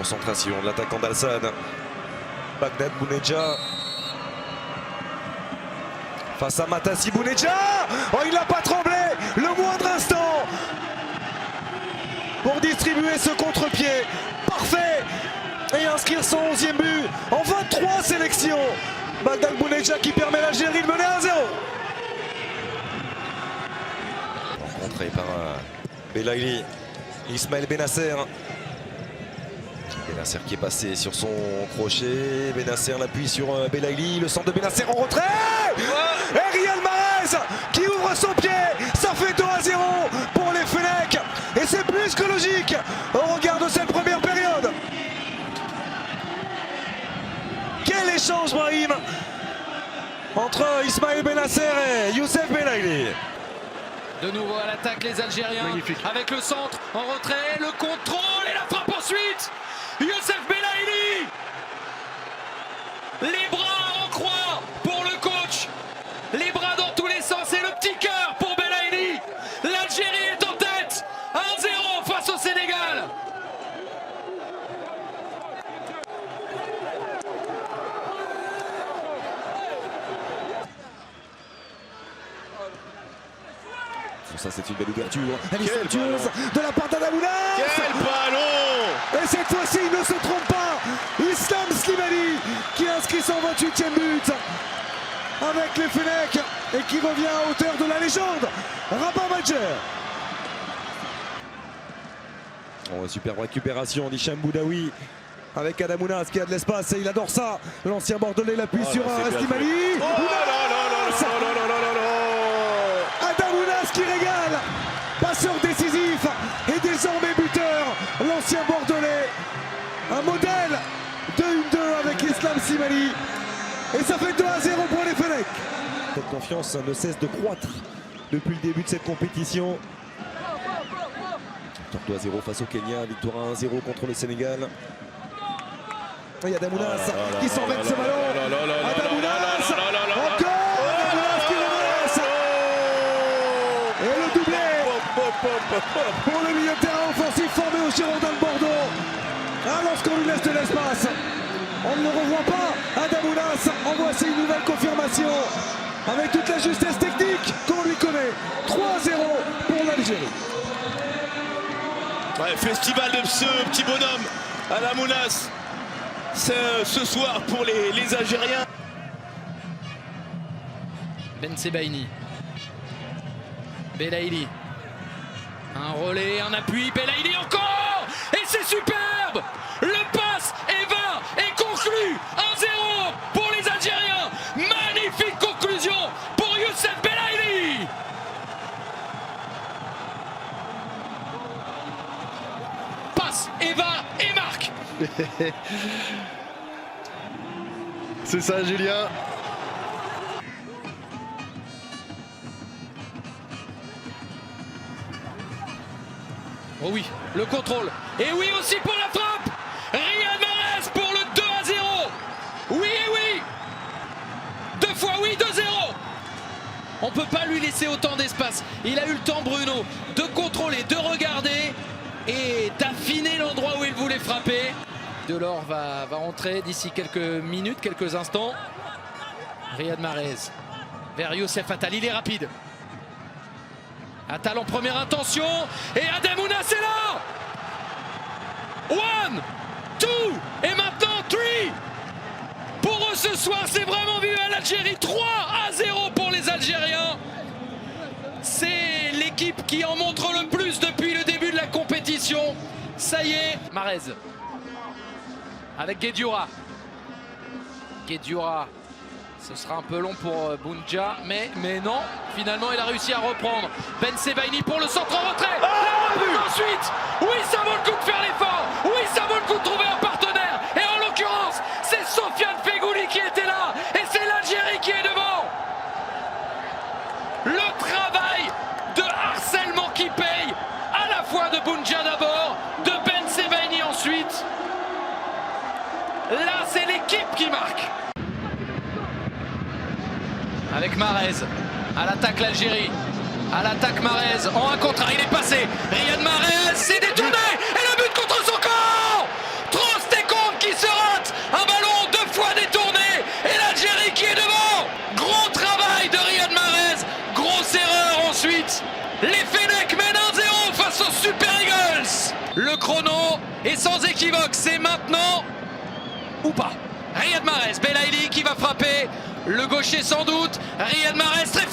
concentration de l'attaquant d'Alsan. Bagdad Bounedjah face à Matassi Bounedjah. Oh, il n'a pas tremblé le moindre instant pour distribuer ce contre-pied parfait et inscrire son 11e but en 23 sélections. Bagdad Bounedjah qui permet à l'Algérie de mener 1-0. Rencontré par Belaïli, Ismaël Benasser. Benasser qui est passé sur son crochet. Benasser l'appuie sur Belaïli. Le centre de Benasser en retrait. Et Riyad Mahrez qui ouvre son pied. Ça fait 2-0 pour les Fennecs. Et c'est plus que logique au regard de cette première période. Quel échange, Brahim, entre Ismaël Benasser et Youssef Belaïli. De nouveau à l'attaque les Algériens. Magnifique. Avec le centre en retrait, le contrôle et la frappe ensuite. Youssef Belaïli. Les bras en croix pour le coach. Les bras dans tous les sens et le petit cœur pour Belaïli. L'Algérie est en tête. 1-0 face au Sénégal. Ça, c'est une belle ouverture. Elle est Quel somptueuse ballon. de la part d'Adamounas. Quel ballon! Et cette fois-ci, il ne se trompe pas. Islam Slimani qui inscrit son 28e but avec les Fennecs et qui revient à hauteur de la légende Rabat Madjer. Oh, superbe récupération d'Hicham Boudaoui avec Adamounas qui a de l'espace et il adore ça. L'ancien Bordelais l'appuie sur Slimani. Oh là là là là là là là là! Adamounas qui régale, passeur décisif et désormais buteur, l'ancien Bordelais, un modèle de 1-2 avec Islam Slimani et ça fait 2-0 pour les Fennecs. Cette confiance ne cesse de croître depuis le début de cette compétition. Victoire 2-0 face au Kenya, victoire 1-0 contre le Sénégal. Et Adamounas qui s'envête ce ballon. Adamounas encore. Pour le milieu de terrain offensif formé au Girondins de Bordeaux. Ah, lorsqu'on lui laisse de l'espace, on ne le revoit pas. Adamounas en voici une nouvelle confirmation avec toute la justesse technique qu'on lui connaît. 3-0 pour l'Algérie. Ouais, festival de ce petit bonhomme Adamounas ce soir pour les Algériens. Ben Sebaini. Belaïli. Un relais, un appui, Belaïli encore. Et c'est superbe. Le passe est vain et conclu. 1-0 pour les Algériens. Magnifique conclusion pour Youssef Belaïli. Passe, et va et marque. C'est ça, Julien. Oh oui, le contrôle. Et oui aussi pour la frappe. Riyad Mahrez pour le 2-0. Oui et oui. 2 fois oui, 2-0. On ne peut pas lui laisser autant d'espace. Il a eu le temps, Bruno, de contrôler, de regarder et d'affiner l'endroit où il voulait frapper. Delors va entrer d'ici quelques minutes, quelques instants. Riyad Mahrez vers Youssef Attal, il est rapide. Attal en première intention et Adamounas est là. 1, 2 et maintenant 3. Pour eux ce soir, c'est vraiment vu à l'Algérie. 3-0 pour les Algériens. C'est l'équipe qui en montre le plus depuis le début de la compétition. Ça y est, Mahrez avec Guedioura. Guedioura. Ce sera un peu long pour Bounedjah, mais non, finalement il a réussi à reprendre. Ben Sebaini pour le centre en retrait. Ensuite, oui, ça vaut le coup de faire l'effort. Oui, ça vaut le coup de trouver un partenaire. Et en l'occurrence, c'est Sofiane Feghouli qui était là. Et c'est l'Algérie qui est devant. Le travail de harcèlement qui paye, à la fois de Bounedjah d'abord, de Ben Sebaini ensuite. Là, c'est l'équipe qui marque. Avec Mahrez, à l'attaque l'Algérie, à l'attaque Mahrez, en 1 contre 1, il est passé, Riyad Mahrez, c'est détourné, et le but contre son camp. chrono est sans équivoque, c'est maintenant ou pas. Riyad Mahrez, Belaïli qui va frapper, le gaucher sans doute, Riyad Mahrez très